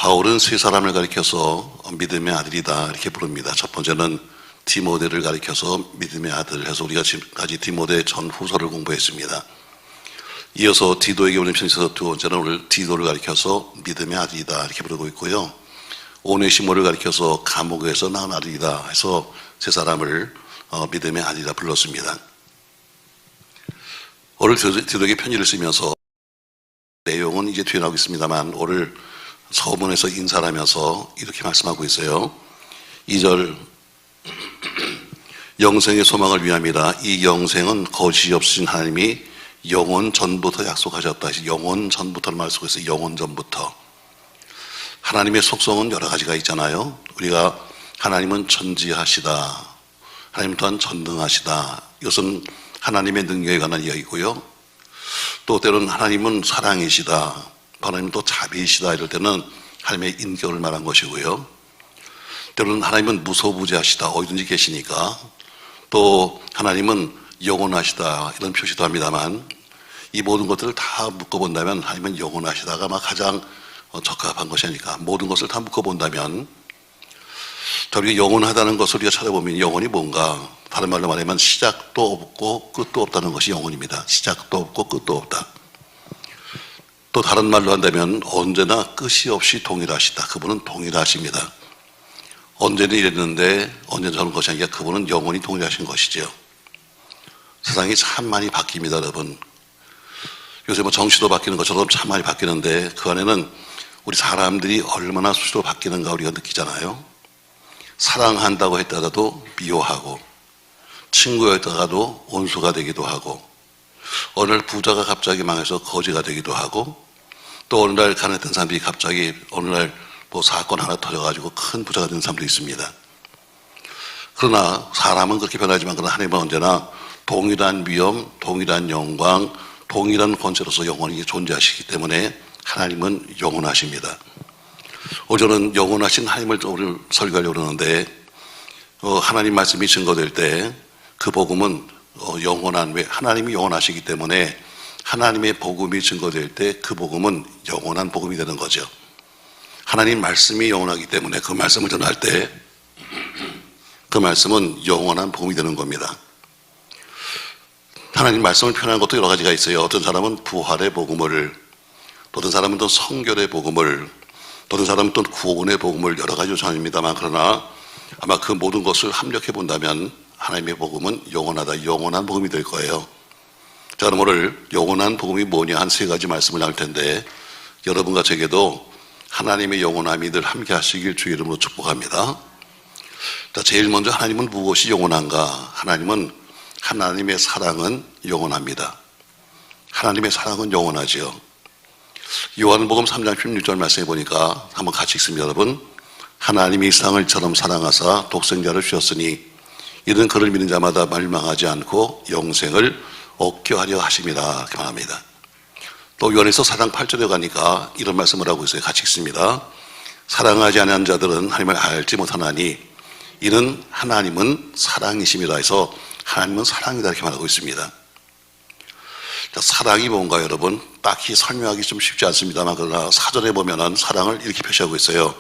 바울은 세 사람을 가리켜서 믿음의 아들이다 이렇게 부릅니다. 첫 번째는 디모데를 가리켜서 믿음의 아들 해서 우리가 지금까지 디모데 전후서를 공부했습니다. 이어서 디도에게 보낸 편지에서 두 번째는 오늘 디도를 가리켜서 믿음의 아들이다 이렇게 부르고 있고요. 오네시모를 가리켜서 감옥에서 낳은 아들이다 해서 세 사람을 믿음의 아들이다 불렀습니다. 오늘 디도에게 편지를 쓰면서 내용은 이제 뒤에 나오겠습니다만 오늘 서문에서 인사를 하면서 이렇게 말씀하고 있어요. 2절 영생의 소망을 위함이라. 이 영생은 거짓이 없으신 하나님이 영원 전부터 약속하셨다. 영원 전부터를 말 쓰고 있어요. 영원 전부터. 하나님의 속성은 여러 가지가 있잖아요. 우리가 하나님은 전지하시다, 하나님 또한 전능하시다, 이것은 하나님의 능력에 관한 이야기고요. 또 때로는 하나님은 사랑이시다, 하나님은 또 자비이시다 이럴 때는 하나님의 인격을 말한 것이고요. 때로는 하나님은 무소부재하시다, 어디든지 계시니까. 또 하나님은 영원하시다 이런 표시도 합니다만, 이 모든 것들을 다 묶어본다면 하나님은 영원하시다가 가장 적합한 것이 아닐까. 모든 것을 다 묶어본다면 우리가 영원하다는 것을 우리가 찾아보면 영원이 뭔가, 다른 말로 말하면 시작도 없고 끝도 없다는 것이 영원입니다. 시작도 없고 끝도 없다. 또 다른 말로 한다면 언제나 끝이 없이 동일하시다. 그분은 동일하십니다. 언제는 이랬는데 언제는 저런 것이 아니라 그분은 영원히 동일하신 것이죠. 세상이 참 많이 바뀝니다, 여러분. 요새 정치도 바뀌는 것처럼 참 많이 바뀌는데 그 안에는 우리 사람들이 얼마나 수시로 바뀌는가 우리가 느끼잖아요. 사랑한다고 했다가도 미워하고, 친구였다가도 원수가 되기도 하고, 어느 날 부자가 갑자기 망해서 거지가 되기도 하고, 또 어느 날 가난했던 사람들이 갑자기 어느 날 사건 하나 터져가지고 큰 부자가 된 사람도 있습니다. 그러나 사람은 그렇게 변하지만 그러나 하나님은 언제나 동일한 위엄, 동일한 영광, 동일한 권세로서 영원히 존재하시기 때문에 하나님은 영원하십니다. 저는 영원하신 하나님을 오늘 설교하려고 그러는데, 하나님 말씀이 증거될 때 그 복음은 영원한, 왜? 하나님이 영원하시기 때문에 하나님의 복음이 증거될 때 그 복음은 영원한 복음이 되는 거죠. 하나님 말씀이 영원하기 때문에 그 말씀을 전할 때 그 말씀은 영원한 복음이 되는 겁니다. 하나님 말씀을 표현하는 것도 여러 가지가 있어요. 어떤 사람은 부활의 복음을, 어떤 사람은 또 성결의 복음을, 어떤 사람은 또 구원의 복음을 여러 가지로 전합니다만, 그러나 아마 그 모든 것을 합력해 본다면 하나님의 복음은 영원하다, 영원한 복음이 될 거예요. 자, 그럼 오늘 영원한 복음이 뭐냐 한 세 가지 말씀을 나눌 텐데, 여러분과 제게도 하나님의 영원함이 늘 함께 하시길 주의 이름으로 축복합니다. 자, 제일 먼저 하나님은 무엇이 영원한가? 하나님의 사랑은 영원합니다. 하나님의 사랑은 영원하지요. 요한복음 3장 16절 말씀해 보니까 한번 같이 읽습니다, 여러분. 하나님이 세상을 이처럼 사랑하사 독생자를 주셨으니 이는 그를 믿는 자마다 멸망하지 않고 영생을 얻게 하려 하심이라 이렇게 말합니다. 또 요한에서 4장 8절에 가니까 이런 말씀을 하고 있어요. 같이 읽습니다. 사랑하지 않은 자들은 하나님을 알지 못하나니 이는 하나님은 사랑이심이라 해서 하나님은 사랑이다 이렇게 말하고 있습니다. 자, 사랑이 뭔가 여러분 딱히 설명하기 좀 쉽지 않습니다만, 그러나 사전에 보면은 사랑을 이렇게 표시하고 있어요.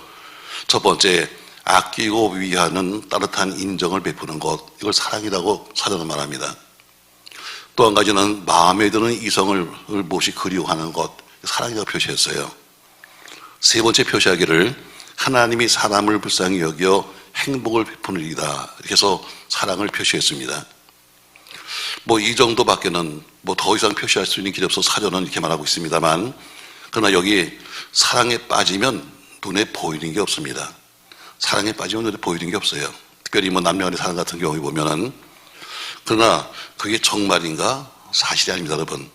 첫 번째, 아끼고 위하는 따뜻한 인정을 베푸는 것, 이걸 사랑이라고 사전은 말합니다. 또 한 가지는 마음에 드는 이성을 몹시 그리워하는 것, 사랑이라고 표시했어요. 세 번째 표시하기를 하나님이 사람을 불쌍히 여겨 행복을 베푸는 일이다 이렇게 해서 사랑을 표시했습니다. 이 정도밖에는 더 이상 표시할 수 있는 길이 없어서 사전은 이렇게 말하고 있습니다만, 그러나 여기 사랑에 빠지면 눈에 보이는 게 없습니다. 사랑에 빠지면 눈에 보이는 게 없어요. 특별히 남녀 간의 사랑 같은 경우에 보면은. 그러나 그게 정말인가? 사실이 아닙니다, 여러분.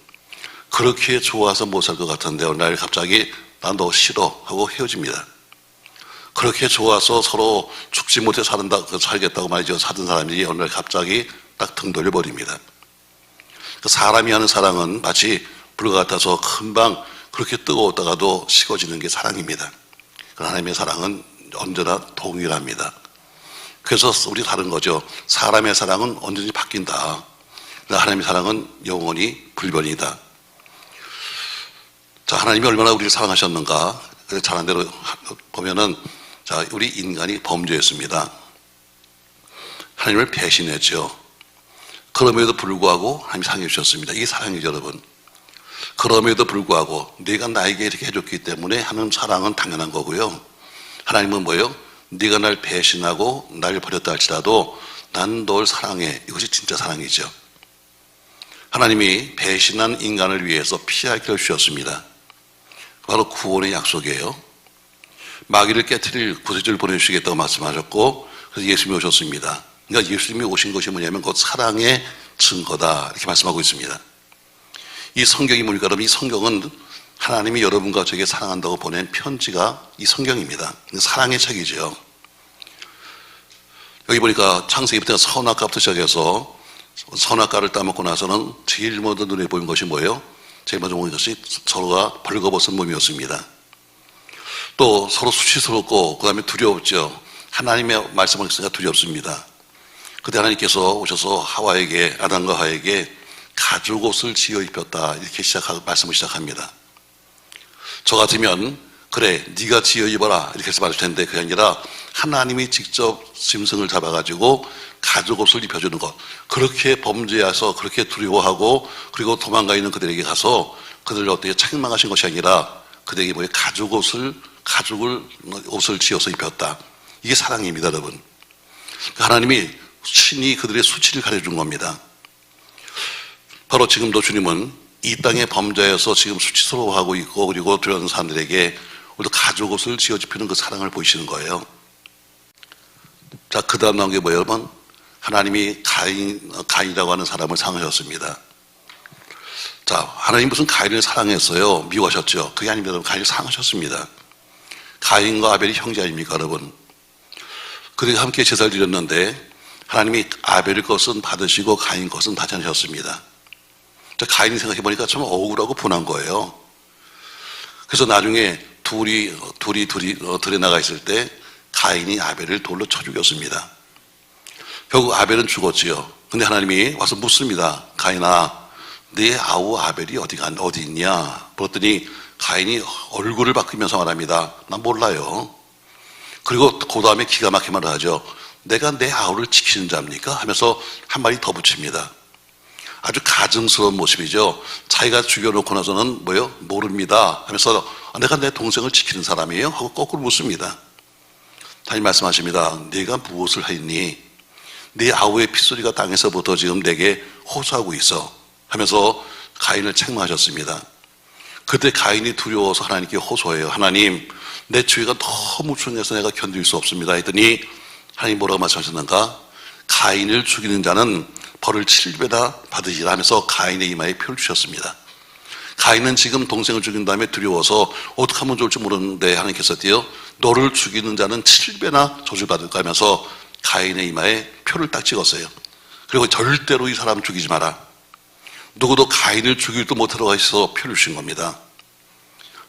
그렇게 좋아서 못 살 것 같은데 어느 날 갑자기 난 너 싫어 하고 헤어집니다. 그렇게 좋아서 서로 죽지 못해 살겠다고 말이죠. 사던 사람이 어느 날 갑자기 딱 등 돌려버립니다. 사람이 하는 사랑은 마치 불과 같아서 금방 그렇게 뜨거웠다가도 식어지는 게 사랑입니다. 하나님의 사랑은 언제나 동일합니다. 그래서 우리 다른 거죠. 사람의 사랑은 언제든지 바뀐다. 하나님의 사랑은 영원히 불변이다. 자, 하나님이 얼마나 우리를 사랑하셨는가? 그래서 잘한 대로 보면은, 자, 우리 인간이 범죄했습니다. 하나님을 배신했죠. 그럼에도 불구하고 하나님이 사랑해 주셨습니다. 이게 사랑이죠, 여러분. 그럼에도 불구하고 네가 나에게 이렇게 해줬기 때문에 하는 사랑은 당연한 거고요. 하나님은 뭐예요? 네가 날 배신하고 날 버렸다 할지라도 난 널 사랑해. 이것이 진짜 사랑이죠. 하나님이 배신한 인간을 위해서 피할 길을 주셨습니다. 바로 구원의 약속이에요. 마귀를 깨트릴 구세주를 보내주시겠다고 말씀하셨고, 그래서 예수님이 오셨습니다. 그러니까 예수님이 오신 것이 뭐냐면 곧 사랑의 증거다, 이렇게 말씀하고 있습니다. 이 성경이 뭡니까? 여러분, 이 성경은 하나님이 여러분과 저에게 사랑한다고 보낸 편지가 이 성경입니다. 사랑의 책이죠. 여기 보니까 창세기부터 선악과부터 시작해서 선악과를 따먹고 나서는 제일 먼저 눈에 보인 것이 뭐예요? 제일 먼저 보인 것이 서로가 벌거벗은 몸이었습니다. 또 서로 수치스럽고 그 다음에 두려웠죠. 하나님의 말씀을 했으니까 두렵습니다. 그때 하나님께서 오셔서 하와에게, 아담과 하와에게 가죽옷을 지어 입혔다, 이렇게 말씀을 시작합니다. 저 같으면 그래 네가 지어 입어라 이렇게 해서 말할 텐데, 그게 아니라 하나님이 직접 짐승을 잡아가지고 가죽옷을 입혀주는 것, 그렇게 범죄해서 그렇게 두려워하고 그리고 도망가 있는 그들에게 가서 그들을 어떻게 책망하신 것이 아니라 그들에게 뭐예요? 옷을 지어서 입혔다. 이게 사랑입니다, 여러분. 하나님이 친히 그들의 수치를 가려준 겁니다. 바로 지금도 주님은 이 땅에 범죄해서 지금 수치스러워하고 있고 그리고 두려운 사람들에게 우리도 가죽옷을 지어 입히는 그 사랑을 보이시는 거예요. 자, 그 다음 나온 게 뭐예요, 여러분? 하나님이 가인이라고 하는 사람을 사랑하셨습니다. 자, 하나님 무슨 가인을 사랑했어요? 미워하셨죠? 그게 아닙니다, 여러분. 가인을 사랑하셨습니다. 가인과 아벨이 형제 아닙니까, 여러분? 그들이 함께 제사를 드렸는데 하나님이 아벨의 것은 받으시고 가인 것은 받지 않으셨습니다. 자, 가인이 생각해보니까 참 억울하고 분한 거예요. 그래서 나중에 둘이 들에 나가 있을 때 가인이 아벨을 돌로 쳐 죽였습니다. 결국 아벨은 죽었지요. 근데 하나님이 와서 묻습니다. 가인아, 네 아우 아벨이 어디 있냐? 그랬더니 가인이 얼굴을 바꾸면서 말합니다. 난 몰라요. 그리고 그 다음에 기가 막히게 말을 하죠. 내가 내 아우를 지키는 자입니까? 하면서 한 마디 더 붙입니다. 아주 가증스러운 모습이죠. 자기가 죽여놓고 나서는 뭐예요? 모릅니다 하면서 내가 내 동생을 지키는 사람이에요? 하고 거꾸로 묻습니다. 하나님 말씀하십니다. 네가 무엇을 했니? 네 아우의 핏소리가 땅에서부터 지금 내게 호소하고 있어 하면서 가인을 책망하셨습니다. 그때 가인이 두려워서 하나님께 호소해요. 하나님, 내 죄가 너무 중해서 내가 견딜 수 없습니다 했더니 하나님 뭐라고 말씀하셨는가? 가인을 죽이는 자는 벌을 7배나 받으시라 하면서 가인의 이마에 표를 주셨습니다. 가인은 지금 동생을 죽인 다음에 두려워서 어떻게 하면 좋을지 모르는데 하나님께서 너를 죽이는 자는 7배나 저주받을까 하면서 가인의 이마에 표를 딱 찍었어요. 그리고 절대로 이 사람 죽이지 마라. 누구도 가인을 죽이지도 못하도록 하셔서 표를 주신 겁니다.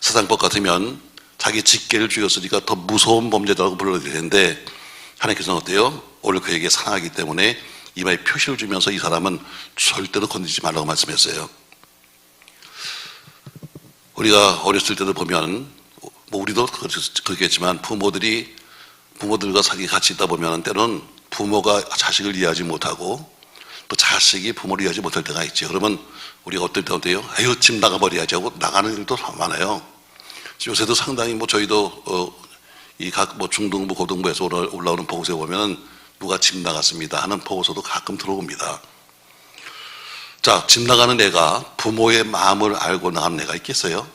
세상법 같으면 자기 직계를 죽였으니까 더 무서운 범죄자라고 불러야 되는데 하나님께서는 어때요? 오늘 그에게 사랑하기 때문에 이마에 표시를 주면서 이 사람은 절대로 건드리지 말라고 말씀했어요. 우리가 어렸을 때도 보면 뭐 우리도 그렇겠지만 부모들과 같이 있다 보면 때로는 부모가 자식을 이해하지 못하고 또 자식이 부모를 이해하지 못할 때가 있죠. 그러면 우리가 어떨 때 어때요? 아유, 집 나가버려야지 하고 나가는 일도 많아요. 요새도 상당히 뭐 저희도 이 각 뭐 중등부 고등부에서 올라오는 보고서에 보면은 누가 집 나갔습니다 하는 보고서도 가끔 들어옵니다. 자, 집 나가는 애가 부모의 마음을 알고 나가는 애가 있겠어요?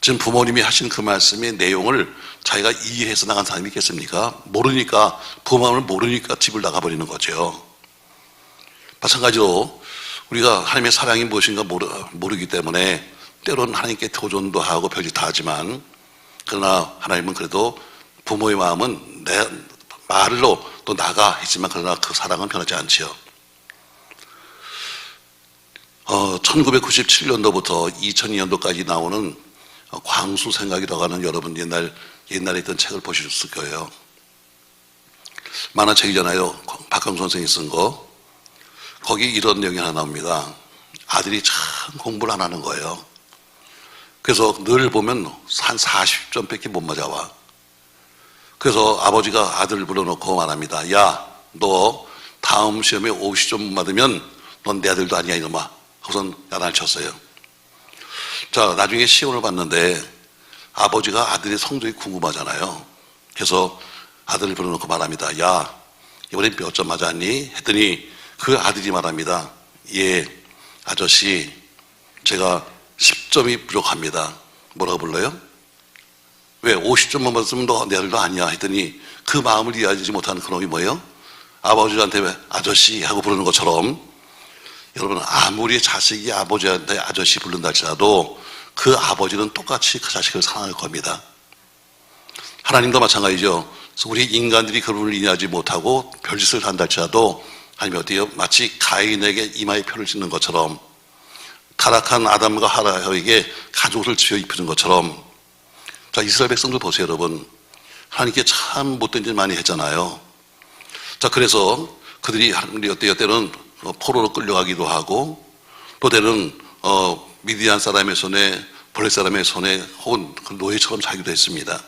지금 부모님이 하신 그 말씀의 내용을 자기가 이해해서 나간 사람이 있겠습니까? 모르니까, 부모 마음을 모르니까 집을 나가버리는 거죠. 마찬가지로 우리가 하나님의 사랑이 무엇인가 모르기 때문에 때로는 하나님께 도전도 하고 별짓 다 하지만, 그러나 하나님은 그래도 부모의 마음은 내 말로 또 나가 했지만 그러나 그 사랑은 변하지 않지요. 1997년도부터 2002년도까지 나오는 광수생각이라고 하는 여러분 옛날에 있던 책을 보셨을 거예요. 만화책이잖아요. 박강수 선생이 쓴 거. 거기 이런 내용이 하나 나옵니다. 아들이 참 공부를 안 하는 거예요. 그래서 늘 보면 한 40점밖에 못 맞아와. 그래서 아버지가 아들을 불러놓고 말합니다. 야, 너 다음 시험에 50점 맞으면 넌 내 아들도 아니야 이놈아. 우선 야단을 쳤어요. 자, 나중에 시험을 봤는데 아버지가 아들의 성적이 궁금하잖아요. 그래서 아들을 불러놓고 말합니다. 야, 이번엔 몇 점 맞았니? 했더니 그 아들이 말합니다. 예, 아저씨, 제가 10점이 부족합니다. 뭐라고 불러요? 왜 50점만 맞으면 너 내 아들도 아니야 했더니 그 마음을 이해하지 못하는 그놈이 뭐예요? 아버지한테 왜 아저씨 하고 부르는 것처럼 여러분, 아무리 자식이 아버지한테 아저씨 부른다 할지라도 그 아버지는 똑같이 그 자식을 사랑할 겁니다. 하나님도 마찬가지죠. 우리 인간들이 그분을 이해하지 못하고 별짓을 한다 할지라도 하나님이 어때요? 마치 가인에게 이마에 표를 짓는 것처럼 타락한 아담과 하와에게 가죽옷을 지어 입히는 것처럼. 자, 이스라엘 백성들 보세요, 여러분. 하나님께 참 못된 짓 많이 했잖아요. 자, 그래서 그들이 어때요? 때는 포로로 끌려가기도 하고 또 때는 미디안 사람의 손에, 블레 사람의 손에 혹은 노예처럼 살기도 했습니다.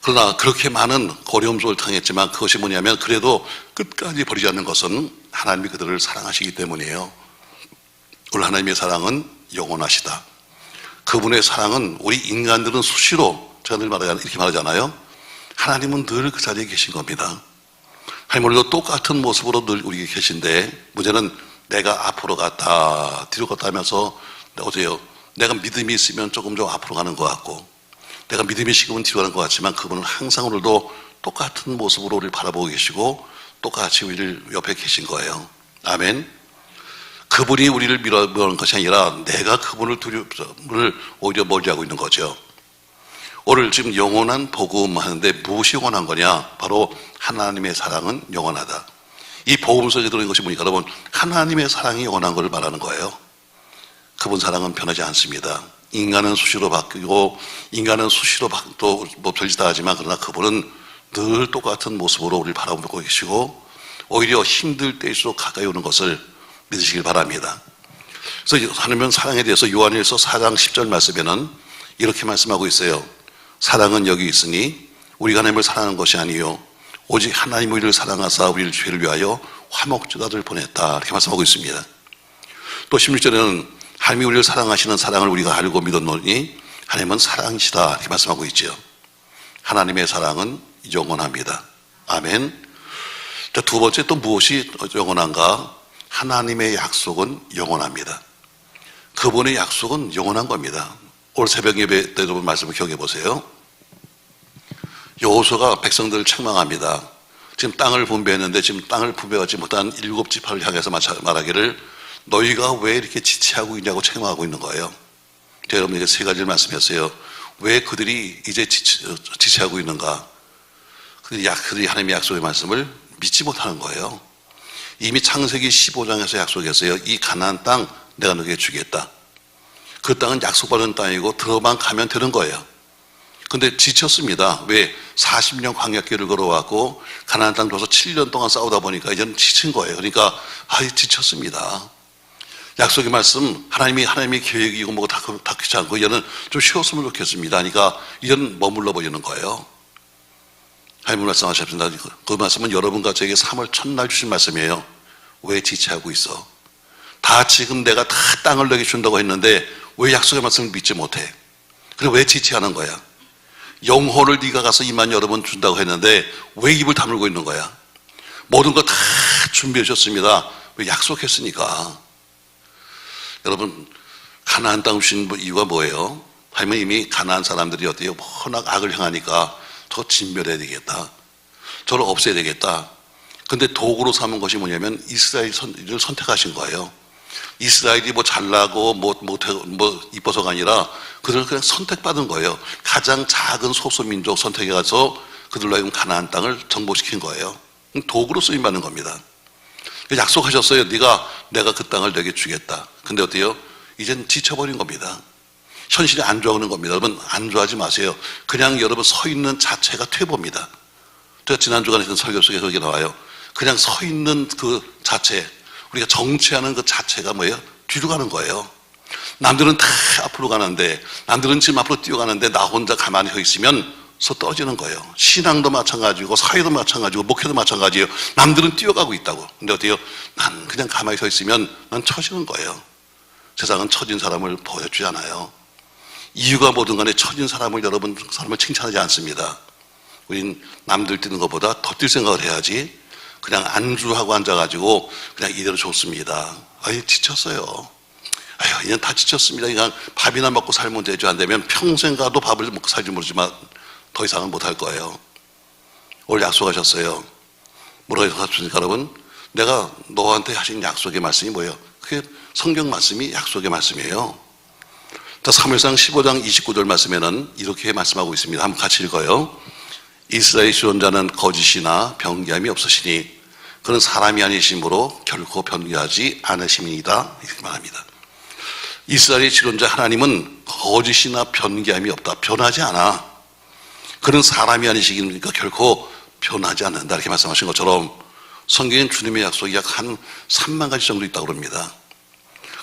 그러나 그렇게 많은 어려움 속을 당했지만 그것이 뭐냐면 그래도 끝까지 버리지 않는 것은 하나님이 그들을 사랑하시기 때문이에요. 오늘 하나님의 사랑은 영원하시다. 그분의 사랑은 우리 인간들은 수시로, 제가 늘 이렇게 말하잖아요. 하나님은 늘 그 자리에 계신 겁니다. 하나님 오늘도 똑같은 모습으로 늘 우리에게 계신데 문제는 내가 앞으로 갔다 뒤로 갔다 하면서 어제요, 내가 믿음이 있으면 조금 좀 앞으로 가는 것 같고 내가 믿음이 식으면 뒤로 가는 것 같지만 그분은 항상 오늘도 똑같은 모습으로 우리를 바라보고 계시고 똑같이 우리를 옆에 계신 거예요. 아멘. 그분이 우리를 밀어보는 것이 아니라 내가 그분을 오히려 멀리하고 있는 거죠. 오늘 지금 영원한 복음 하는데 무엇이 영원한 거냐? 바로 하나님의 사랑은 영원하다. 이 복음서에 들어있는 것이 뭐니까 여러분, 하나님의 사랑이 영원한 것을 말하는 거예요. 그분 사랑은 변하지 않습니다. 인간은 수시로 바뀌고 인간은 수시로 또 뭐 별짓 다 하지만 그러나 그분은 늘 똑같은 모습으로 우리를 바라보고 계시고 오히려 힘들 때일수록 가까이 오는 것을 믿으시길 바랍니다. 그래서 하나님은 사랑에 대해서 요한일서 4장 10절 말씀에는 이렇게 말씀하고 있어요. 사랑은 여기 있으니 우리가 하나님을 사랑하는 것이 아니요 오직 하나님 우리를 사랑하사 우리를 죄를 위하여 화목제단을 보냈다. 이렇게 말씀하고 있습니다. 또 16절에는 하나님이 우리를 사랑하시는 사랑을 우리가 알고 믿었노니 하나님은 사랑이시다. 이렇게 말씀하고 있죠. 하나님의 사랑은 영원합니다. 아멘. 자, 두 번째 또 무엇이 영원한가? 하나님의 약속은 영원합니다. 그분의 약속은 영원한 겁니다. 오늘 새벽 예배 때도 말씀을 기억해 보세요. 여호수아가 백성들을 책망합니다. 지금 땅을 분배했는데 지금 땅을 분배하지 못한 7지파를 향해서 말하기를 너희가 왜 이렇게 지체하고 있냐고 책망하고 있는 거예요. 제가 여러분에게 세 가지를 말씀했어요. 왜 그들이 이제 지체하고 있는가? 그들이 하나님의 약속의 말씀을 믿지 못하는 거예요. 이미 창세기 15장에서 약속했어요. 이 가나안 땅 내가 너에게 주겠다. 그 땅은 약속받은 땅이고 들어만 가면 되는 거예요. 근데 지쳤습니다. 왜? 40년 광야길을 걸어왔고 가나안 땅 줘서 7년 동안 싸우다 보니까 이제는 지친 거예요. 그러니까 지쳤습니다. 약속의 말씀, 하나님의 계획이고 뭐고 다 귀찮고 이제는 좀 쉬었으면 좋겠습니다. 그러니까 이제는 머물러 버리는 거예요. 하나님 말씀하셨습니다. 그 말씀은 여러분과 저에게 3월 첫날 주신 말씀이에요. 왜 지체하고 있어? 다 지금 내가 다 땅을 너에게 준다고 했는데 왜 약속의 말씀을 믿지 못해? 그리고 왜 지체하는 거야? 영혼을 네가 가서 2만 여러분 준다고 했는데 왜 입을 다물고 있는 거야? 모든 거 다 준비해 주셨습니다. 왜? 약속했으니까. 여러분, 가나안 땅 주신 이유가 뭐예요? 하나님은 이미 가나안 사람들이 어때요? 워낙 악을 행하니까 저 진멸해야 되겠다. 저를 없애야 되겠다. 근데 도구로 삼은 것이 뭐냐면 이스라엘을 선택하신 거예요. 이스라엘이 뭐 잘나고 뭐 이뻐서가 아니라 그들을 그냥 선택받은 거예요. 가장 작은 소수민족 선택해 가서 그들로 하여금 가나안 땅을 정복시킨 거예요. 도구로 쓰임받는 겁니다. 약속하셨어요. 내가 그 땅을 너에게 주겠다. 근데 어때요? 이젠 지쳐버린 겁니다. 현실이 안 좋아하는 겁니다. 여러분, 안 좋아하지 마세요. 그냥 여러분 서 있는 자체가 퇴보입니다. 제가 지난 주간에 했던 설교 속에서 이렇게 나와요. 그냥 서 있는 그 자체, 우리가 정치하는 그 자체가 뭐예요? 뒤로 가는 거예요. 남들은 다 앞으로 가는데, 남들은 지금 앞으로 뛰어가는데 나 혼자 가만히 서 있으면 떨어지는 거예요. 신앙도 마찬가지고 사회도 마찬가지고 목회도 마찬가지예요. 남들은 뛰어가고 있다고. 근데 어때요? 난 그냥 가만히 서 있으면 난 처지는 거예요. 세상은 처진 사람을 보여주지 않아요. 이유가 뭐든 간에 처진 사람을 사람을 칭찬하지 않습니다. 우린 남들 뛰는 것보다 더 뛸 생각을 해야지. 그냥 안주하고 앉아가지고 그냥 이대로 좋습니다. 아유, 지쳤어요. 아유, 그냥 다 지쳤습니다. 그냥 밥이나 먹고 살면 되죠. 안 되면 평생 가도 밥을 먹고 살지 모르지만 더 이상은 못할 거예요. 오늘 약속하셨어요. 뭐라고 하셨습니까, 여러분? 내가 너한테 하신 약속의 말씀이 뭐예요? 그게 성경 말씀이 약속의 말씀이에요. 자, 사무엘상 15장 29절 말씀에는 이렇게 말씀하고 있습니다. 한번 같이 읽어요. 이스라엘 지존자는 거짓이나 변개함이 없으시니 그는 사람이 아니심으로 결코 변개하지 않으심이니이다. 이렇게 말합니다. 이스라엘의 지존자 하나님은 거짓이나 변개함이 없다. 변하지 않아. 그는 사람이 아니시니까 결코 변하지 않는다. 이렇게 말씀하신 것처럼 성경엔 주님의 약속이 약 한 3만 가지 정도 있다고 합니다.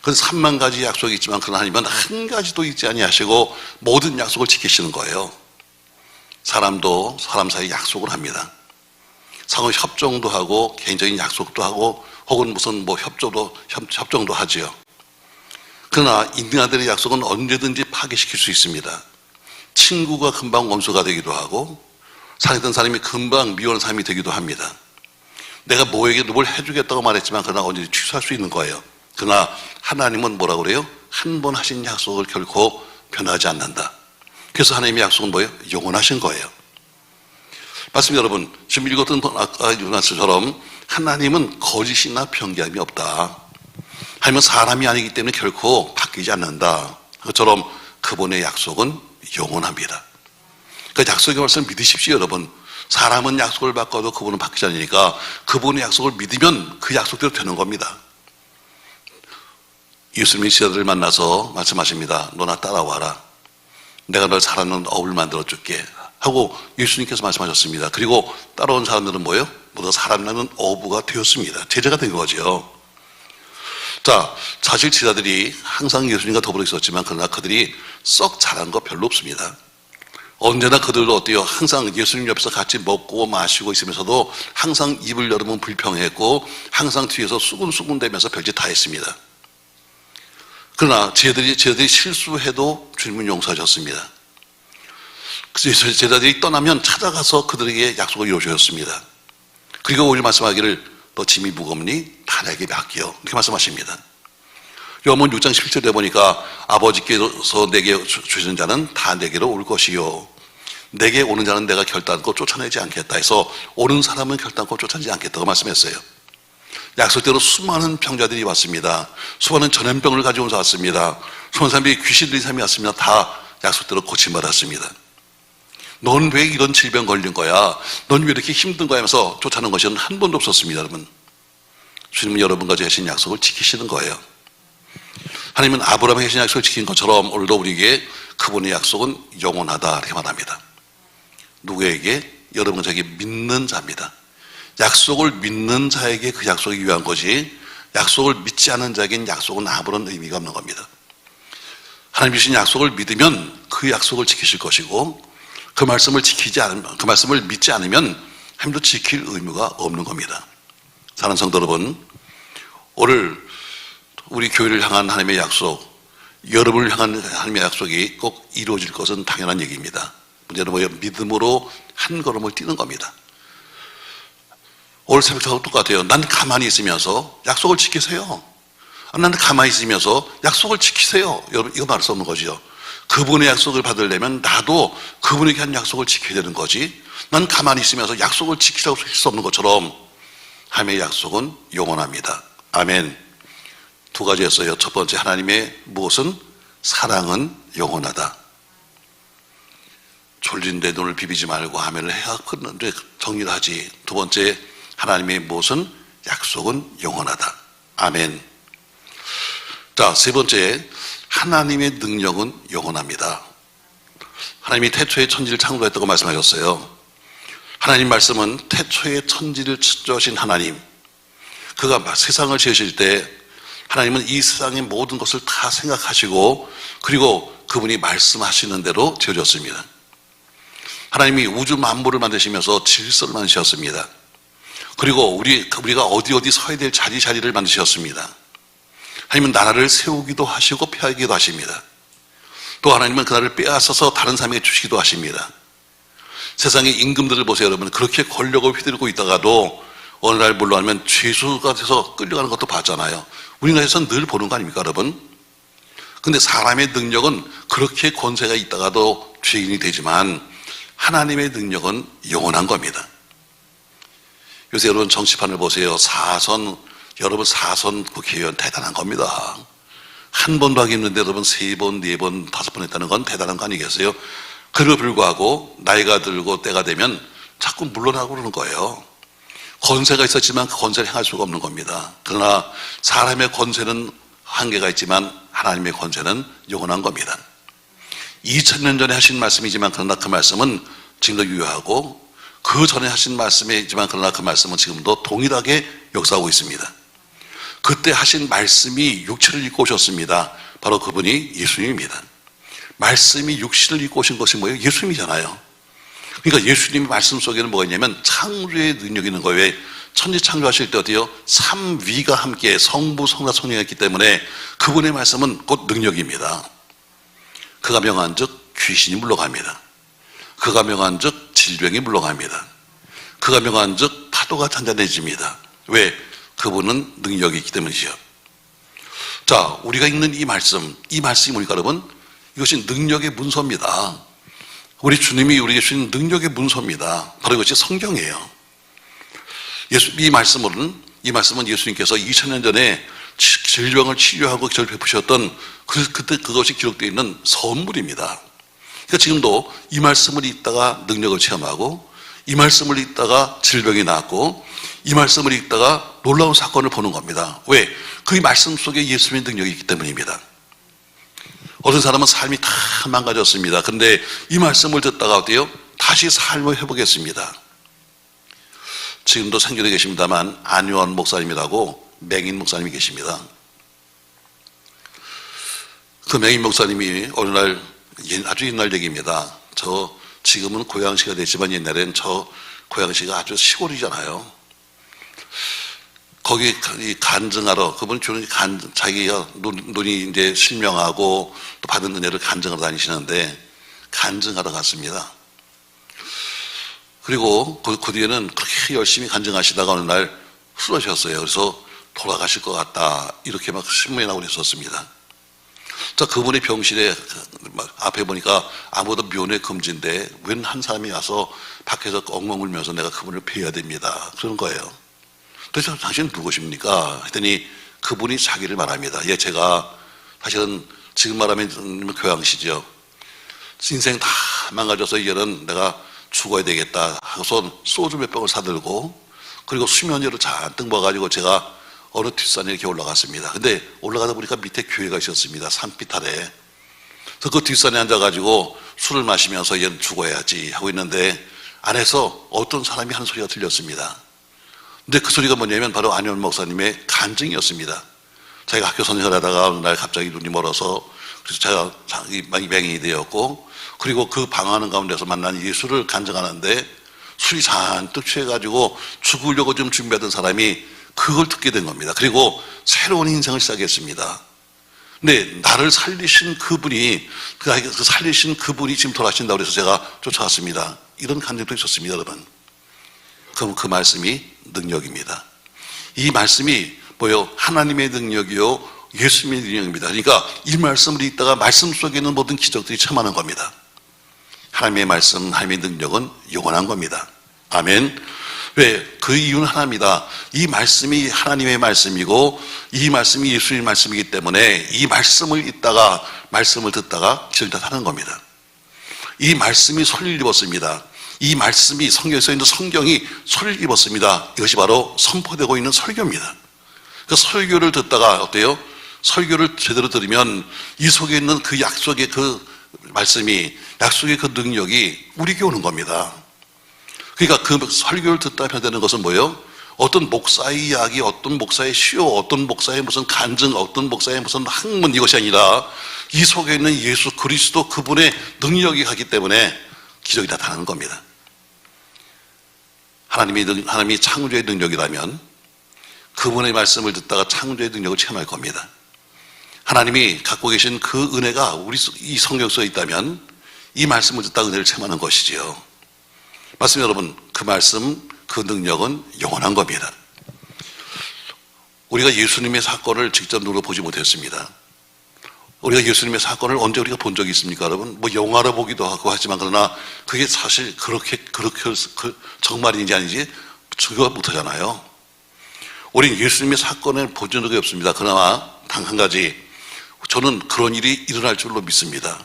그 3만 가지 약속이 있지만 그러나 하나님은 한 가지도 잊지 아니하시고 모든 약속을 지키시는 거예요. 사람도 사람 사이 약속을 합니다. 상호 협정도 하고 개인적인 약속도 하고 혹은 무슨 협정도 하지요. 그러나 인간들의 약속은 언제든지 파괴시킬 수 있습니다. 친구가 금방 원수가 되기도 하고 사귀던 사람이 금방 미워하는 사람이 되기도 합니다. 내가 뭐에게 뭘 해주겠다고 말했지만 그러나 언제든지 취소할 수 있는 거예요. 그러나 하나님은 뭐라고 그래요? 한 번 하신 약속을 결코 변하지 않는다. 그래서 하나님의 약속은 뭐예요? 영원하신 거예요. 맞습니다, 여러분. 지금 읽었던 아까 유나스처럼 하나님은 거짓이나 변개함이 없다. 하나님은 사람이 아니기 때문에 결코 바뀌지 않는다. 그것처럼 그분의 약속은 영원합니다. 그 약속의 말씀을 믿으십시오, 여러분. 사람은 약속을 바꿔도 그분은 바뀌지 않으니까 그분의 약속을 믿으면 그 약속대로 되는 겁니다. 예수님이 제자들을 만나서 말씀하십니다. 너나 따라와라. 내가 널 살아있는 어부를 만들어줄게 하고 예수님께서 말씀하셨습니다. 그리고 따라온 사람들은 뭐예요? 모두 살아나는 어부가 되었습니다. 제자가 된 거죠. 자, 사실 제자들이 항상 예수님과 더불어 있었지만 그러나 그들이 썩 잘한 거 별로 없습니다. 언제나 그들도 어때요? 항상 예수님 옆에서 같이 먹고 마시고 있으면서도 항상 입을 열으면 불평했고 항상 뒤에서 수군수군대면서 별짓 다 했습니다. 그러나 제자들이 실수해도 주님은 용서하셨습니다. 그래서 제자들이 떠나면 찾아가서 그들에게 약속을 이루어주셨습니다. 그리고 오늘 말씀하기를 너 짐이 무겁니? 다 내게 맡겨. 이렇게 말씀하십니다. 요한복음 6장 17절에 보니까 아버지께서 내게 주시는 자는 다 내게로 올 것이요. 내게 오는 자는 내가 결단코 쫓아내지 않겠다 해서 오는 사람은 결단코 쫓아내지 않겠다고 말씀했어요. 약속대로 수많은 병자들이 왔습니다. 수많은 전염병을 가지고 왔습니다. 수많은 사람들이 귀신 들린 사람이 왔습니다. 다 약속대로 고침받았습니다. 넌 왜 이런 질병 걸린 거야? 넌 왜 이렇게 힘든 거야? 하면서 쫓아내는 것이 한 번도 없었습니다, 여러분. 주님은 여러분과 하신 약속을 지키시는 거예요. 하나님은 아브라함에게 하신 약속을 지킨 것처럼 오늘도 우리에게 그분의 약속은 영원하다 이렇게 말합니다. 누구에게? 여러분 저에게 믿는 자입니다. 약속을 믿는 자에게 그 약속이 유효한 거지 약속을 믿지 않은 자에게는 약속은 아무런 의미가 없는 겁니다. 하나님 주신 약속을 믿으면 그 약속을 지키실 것이고 그 말씀을 그 말씀을 믿지 않으면 하나님도 지킬 의무가 없는 겁니다. 사랑하는 성도 여러분, 오늘 우리 교회를 향한 하나님의 약속, 여러분을 향한 하나님의 약속이 꼭 이루어질 것은 당연한 얘기입니다. 문제는 뭐예요? 믿음으로 한 걸음을 뛰는 겁니다. 오늘 새벽하고 똑같아요. 난 가만히 있으면서 약속을 지키세요. 난 가만히 있으면서 약속을 지키세요. 여러분 이거 말할 수 없는 거죠. 그분의 약속을 받으려면 나도 그분에게 한 약속을 지켜야 되는 거지. 난 가만히 있으면서 약속을 지키라고 할 수 없는 것처럼 하나님의 약속은 영원합니다. 아멘. 두 가지였어요. 첫 번째 하나님의 무엇은? 사랑은 영원하다. 졸린데 눈을 비비지 말고 아멘을 해야 그런데 정리를 하지. 두 번째 하나님의 무엇은? 약속은 영원하다. 아멘. 자, 세 번째 하나님의 능력은 영원합니다. 하나님이 태초에 천지를 창조했다고 말씀하셨어요. 하나님 말씀은 태초에 천지를 창조하신 하나님, 그가 세상을 지으실 때 하나님은 이 세상의 모든 것을 다 생각하시고 그리고 그분이 말씀하시는 대로 지어졌습니다. 하나님이 우주 만물을 만드시면서 질서를 만드셨습니다. 그리고 우리가 어디 서야 될 자리를 만드셨습니다. 하나님은 나라를 세우기도 하시고 폐하기도 하십니다. 또 하나님은 그 나라를 빼앗아서 다른 사람에게 주시기도 하십니다. 세상의 임금들을 보세요, 여러분. 그렇게 권력을 휘두르고 있다가도 어느 날 물러나면 죄수가 돼서 끌려가는 것도 봤잖아요. 우리나라에서는 늘 보는 거 아닙니까, 여러분? 근데 사람의 능력은 그렇게 권세가 있다가도 죄인이 되지만 하나님의 능력은 영원한 겁니다. 요새 여러분 정치판을 보세요. 여러분 4선 국회의원 대단한 겁니다. 한 번도 하기 힘든데 여러분 3번, 4번, 5번 했다는 건 대단한 거 아니겠어요? 그럼에도 불구하고 나이가 들고 때가 되면 자꾸 물러나고 그러는 거예요. 권세가 있었지만 그 권세를 행할 수가 없는 겁니다. 그러나 사람의 권세는 한계가 있지만 하나님의 권세는 영원한 겁니다. 2000년 전에 하신 말씀이지만 그러나 그 말씀은 지금도 유효하고 그 전에 하신 말씀이지만 그러나 그 말씀은 지금도 동일하게 역사하고 있습니다. 그때 하신 말씀이 육체를 입고 오셨습니다. 바로 그분이 예수님입니다. 말씀이 육신을 입고 오신 것이 뭐예요? 예수님이잖아요. 그러니까 예수님의 말씀 속에는 뭐가 있냐면 창조의 능력이 있는 거예요. 왜? 천지 창조하실 때 어때요? 삼위가 함께 성부, 성자, 성령이 있기 때문에 그분의 말씀은 곧 능력입니다. 그가 명한 즉 귀신이 물러갑니다. 그가 명한 즉 질병이 물러갑니다. 그가 명한 즉 파도가 잔잔해집니다. 왜? 그분은 능력이 있기 때문이죠. 자, 우리가 읽는 이 말씀이 뭐니까 여러분? 이것이 능력의 문서입니다. 우리 주님이 우리에게 주신 능력의 문서입니다. 바로 이것이 성경이에요. 이 말씀은 예수님께서 2000년 전에 질병을 치료하고 기적을 베푸셨던 그때 그것이 기록되어 있는 선물입니다. 그러니까 지금도 이 말씀을 읽다가 능력을 체험하고 이 말씀을 읽다가 질병이 낫고 이 말씀을 읽다가 놀라운 사건을 보는 겁니다. 왜? 그 말씀 속에 예수님의 능력이 있기 때문입니다. 어떤 사람은 삶이 다 망가졌습니다. 그런데 이 말씀을 듣다가 어때요? 다시 삶을 회복했습니다. 지금도 생존해 계십니다만 안유원 목사님이라고 맹인 목사님이 계십니다. 그 맹인 목사님이 어느 날 아주 옛날 얘기입니다. 지금은 고양시가 됐지만 옛날엔 저 고양시가 아주 시골이잖아요. 거기 간증하러 그분 주는 자기가 눈이 이제 실명하고 또 받은 은혜를 간증하러 다니시는데 간증하러 갔습니다. 그리고 그 뒤에는 그렇게 열심히 간증하시다가 어느 날 쓰러졌어요. 그래서 돌아가실 것 같다 이렇게 막 신문에 나오고 있었습니다. 자, 그분의 병실에 앞에 보니까 아무도 면회 금지인데 웬 한 사람이 와서 밖에서 엉엉 울면서 내가 그분을 뵈야 됩니다. 그런 거예요. 그래서 당신은 누구십니까? 했더니 그분이 자기를 말합니다. 예, 제가 사실은 지금 말하면 교양시죠. 인생 다 망가져서 이제는 내가 죽어야 되겠다 하고서 소주 몇 병을 사들고 그리고 수면제를 잔뜩 먹어가지고 제가 어느 뒷산에 이렇게 올라갔습니다. 근데 올라가다 보니까 밑에 교회가 있었습니다. 산빛 아래. 그래서 그 뒷산에 앉아가지고 술을 마시면서 얘는 죽어야지 하고 있는데 안에서 어떤 사람이 하는 소리가 들렸습니다. 근데 그 소리가 뭐냐면 바로 안현 목사님의 간증이었습니다. 자기가 학교 선생을 하다가 어느 날 갑자기 눈이 멀어서 그래서 제가 맹인이 되었고 그리고 그 방황하는 가운데서 만난 예수를 간증하는데 술이 잔뜩 취해가지고 죽으려고 좀 준비하던 사람이 그걸 듣게 된 겁니다. 그리고 새로운 인생을 시작했습니다. 근데 나를 살리신 그분이 지금 돌아가신다고 해서 제가 쫓아갔습니다. 이런 간증도 있었습니다, 여러분. 그럼 그 말씀이 능력입니다. 이 말씀이 뭐요? 하나님의 능력이요, 예수님의 능력입니다. 그러니까 이 말씀을 읽다가 말씀 속에 있는 모든 기적들이 참하는 겁니다. 하나님의 말씀, 하나님의 능력은 영원한 겁니다. 아멘. 왜? 그 이유는 하나입니다. 이 말씀이 하나님의 말씀이고 이 말씀이 예수님의 말씀이기 때문에 이 말씀을 읽다가 말씀을 듣다가 기적이 나타나는 겁니다. 이 말씀이 소리를 입었습니다. 이 말씀이 성경에 써 있는 성경이 소리를 입었습니다. 이것이 바로 선포되고 있는 설교입니다. 그 설교를 듣다가 어때요? 설교를 제대로 들으면 이 속에 있는 그 약속의 그 말씀이 약속의 그 능력이 우리에게 오는 겁니다. 그러니까 그 설교를 듣다 변되는 것은 뭐예요? 어떤 목사의 이야기, 어떤 목사의 시호, 어떤 목사의 무슨 간증, 어떤 목사의 무슨 학문, 이것이 아니라 이 속에 있는 예수 그리스도 그분의 능력이 가기 때문에 기적이 나타나는 겁니다. 하나님이 창조의 능력이라면 그분의 말씀을 듣다가 창조의 능력을 체험할 겁니다. 하나님이 갖고 계신 그 은혜가 우리 이 성경 속에 있다면 이 말씀을 듣다 은혜를 체험하는 것이지요. 맞습니다, 여러분. 그 말씀, 그 능력은 영원한 겁니다. 우리가 예수님의 사건을 직접 눈으로 보지 못했습니다. 우리가 예수님의 사건을 언제 우리가 본 적이 있습니까, 여러분? 뭐 영화로 보기도 하고 하지만 그러나 그게 사실 그렇게 정말인지 아닌지 증거 못하잖아요. 우린 예수님의 사건을 본 적이 없습니다. 그나마 단 한 가지, 저는 그런 일이 일어날 줄로 믿습니다.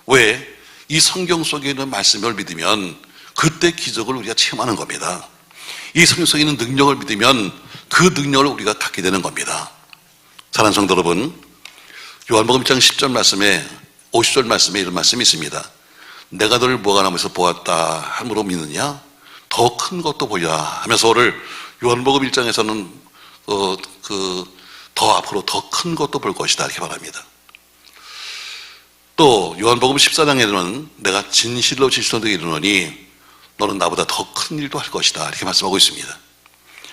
왜? 이 성경 속에 있는 말씀을 믿으면 그때 기적을 우리가 체험하는 겁니다. 이 성경 속에 있는 능력을 믿으면 그 능력을 우리가 갖게 되는 겁니다. 사랑하는 성도 여러분, 요한복음 1장 10절 말씀에 50절 말씀에 이런 말씀이 있습니다. 내가 너를 무화과나무에서 보았다 함으로 믿느냐? 더 큰 것도 보리라 하면서 오늘 요한복음 1장에서는 더 앞으로 더 큰 것도 볼 것이다 이렇게 말합니다. 또 요한복음 14장에는 내가 진실로 너에게 이르노니 너는 나보다 더 큰 일도 할 것이다 이렇게 말씀하고 있습니다.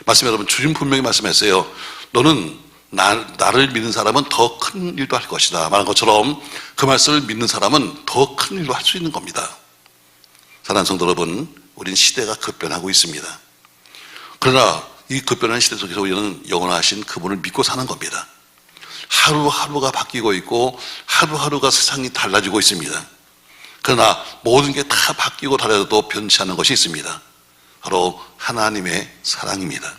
말씀 여러분, 주님 분명히 말씀했어요. 너는 나를 믿는 사람은 더 큰 일도 할 것이다 말한 것처럼 그 말씀을 믿는 사람은 더 큰 일도 할 수 있는 겁니다. 사랑하는 성도 여러분, 우린 시대가 급변하고 있습니다. 그러나 이 급변하는 시대 속에서 우리는 영원하신 그분을 믿고 사는 겁니다. 하루하루가 바뀌고 있고 하루하루가 세상이 달라지고 있습니다. 그러나 모든 게 다 바뀌고 달라져도 변치 않는 것이 있습니다. 바로 하나님의 사랑입니다.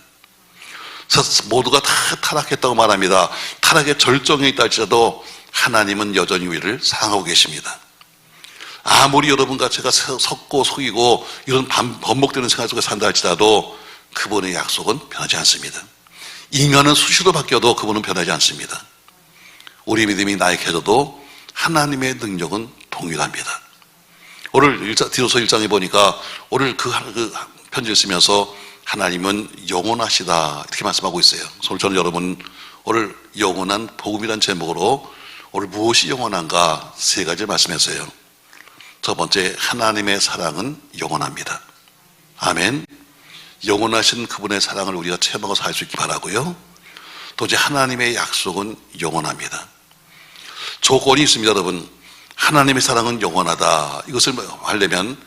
모두가 다 타락했다고 말합니다. 타락의 절정에 있다 할지라도 하나님은 여전히 우리를 사랑하고 계십니다. 아무리 여러분과 제가 섞고 속이고 이런 번복되는 생활 속에 산다 할지라도 그분의 약속은 변하지 않습니다. 인간은 수시로 바뀌어도 그분은 변하지 않습니다. 우리 믿음이 나약해져도 하나님의 능력은 동일합니다. 오늘 디도서 1장에 보니까 오늘 그 편지를 쓰면서 하나님은 영원하시다 이렇게 말씀하고 있어요. 그래서 저는 여러분 오늘 영원한 복음이란 제목으로 오늘 무엇이 영원한가 세 가지를 말씀했어요. 첫 번째, 하나님의 사랑은 영원합니다. 아멘. 영원하신 그분의 사랑을 우리가 체험하고 살 수 있기 바라고요. 또 이제 하나님의 약속은 영원합니다. 조건이 있습니다, 여러분. 하나님의 사랑은 영원하다. 이것을 하려면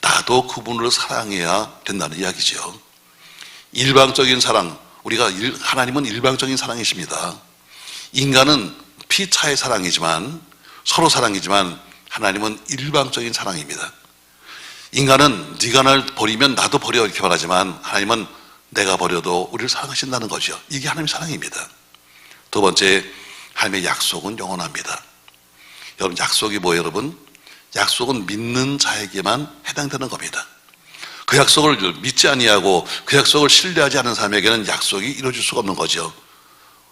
나도 그분을 사랑해야 된다는 이야기죠. 일방적인 사랑, 하나님은 일방적인 사랑이십니다. 인간은 피차의 사랑이지만, 서로 사랑이지만 하나님은 일방적인 사랑입니다. 인간은 네가 날 버리면 나도 버려 이렇게 말하지만 하나님은 내가 버려도 우리를 사랑하신다는 거죠. 이게 하나님의 사랑입니다. 두 번째, 하나님의 약속은 영원합니다. 여러분, 약속이 뭐예요, 여러분? 약속은 믿는 자에게만 해당되는 겁니다. 그 약속을 믿지 아니하고 그 약속을 신뢰하지 않은 사람에게는 약속이 이루어질 수가 없는 거죠.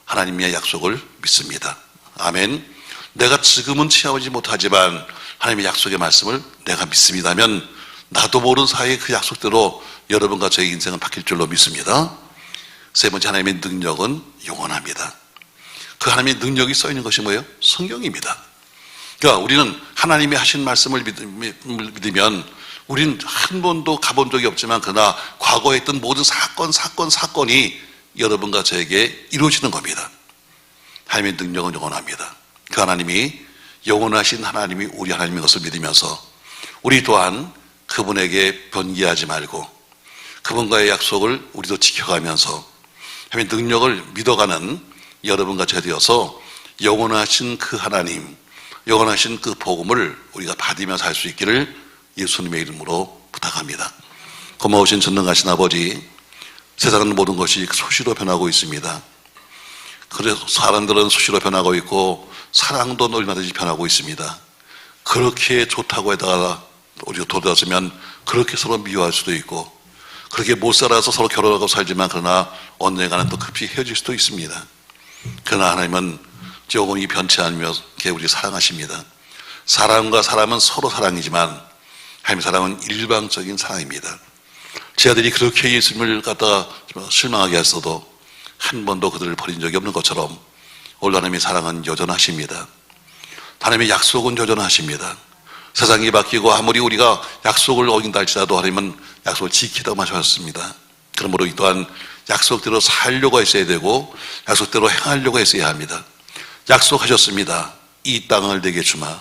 하나님의 약속을 믿습니다. 아멘. 내가 지금은 체험하지 못하지만 하나님의 약속의 말씀을 내가 믿습니다면 나도 모르는 사이에 그 약속대로 여러분과 저의 인생은 바뀔 줄로 믿습니다. 세 번째, 하나님의 능력은 영원합니다. 그 하나님의 능력이 써있는 것이 뭐예요? 성경입니다. 그러니까 우리는 하나님이 하신 말씀을 믿으면 우리는 한 번도 가본 적이 없지만 그러나 과거에 있던 모든 사건이 여러분과 저에게 이루어지는 겁니다. 하나님의 능력은 영원합니다. 그 하나님이 영원하신 하나님이 우리 하나님인 것을 믿으면서 우리 또한 그분에게 변기하지 말고 그분과의 약속을 우리도 지켜가면서 하나님의 능력을 믿어가는 여러분과 제가 되어서 영원하신 그 하나님, 영원하신 그 복음을 우리가 받으며 살 수 있기를 예수님의 이름으로 부탁합니다. 고마우신 전능하신 아버지, 세상은 모든 것이 수시로 변하고 있습니다. 그래서 사람들은 수시로 변하고 있고 사랑도 얼마든지 변하고 있습니다. 그렇게 좋다고 해다가 우리가 돌아서면 그렇게 서로 미워할 수도 있고 그렇게 못 살아서 서로 결혼하고 살지만 그러나 언젠가는 또 급히 헤어질 수도 있습니다. 그러나 하나님은 영원히 변치 않으며 우리 사랑하십니다. 사람과 사람은 서로 사랑이지만 하나님의 사랑은 일방적인 사랑입니다. 제 아들이 그렇게 예수님을 갖다가 실망하게 했어도 한 번도 그들을 버린 적이 없는 것처럼 오늘 하나님의 사랑은 여전하십니다. 하나님의 약속은 여전하십니다. 세상이 바뀌고 아무리 우리가 약속을 어긴다 할지라도 하나님은 약속을 지키다고 하셨습니다. 그러므로 이 또한 약속대로 살려고 했어야 되고 약속대로 행하려고 했어야 합니다. 약속하셨습니다. 이 땅을 내게 주마.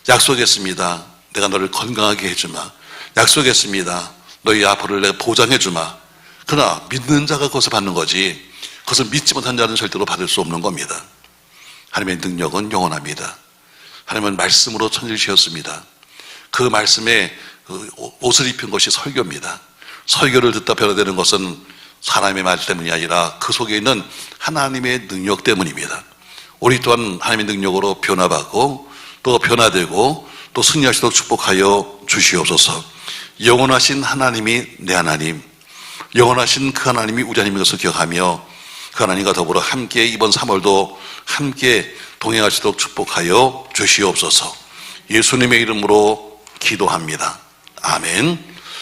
약속했습니다. 내가 너를 건강하게 해주마. 약속했습니다. 너희 앞으로를 내가 보장해 주마. 그러나 믿는 자가 그것을 받는 거지 그것을 믿지 못한 자는 절대로 받을 수 없는 겁니다. 하나님의 능력은 영원합니다. 하나님은 말씀으로 천지를 지었습니다. 그 말씀에 옷을 입힌 것이 설교입니다. 설교를 듣다 변화되는 것은 사람의 말 때문이 아니라 그 속에 있는 하나님의 능력 때문입니다. 우리 또한 하나님의 능력으로 변화받고 또 변화되고 또 승리하시도록 축복하여 주시옵소서. 영원하신 하나님이 내 하나님, 영원하신 그 하나님이 우리 하나님인 것을 기억하며 그 하나님과 더불어 함께 이번 3월도 함께 동행하시도록 축복하여 주시옵소서. 예수님의 이름으로 기도합니다. 아멘.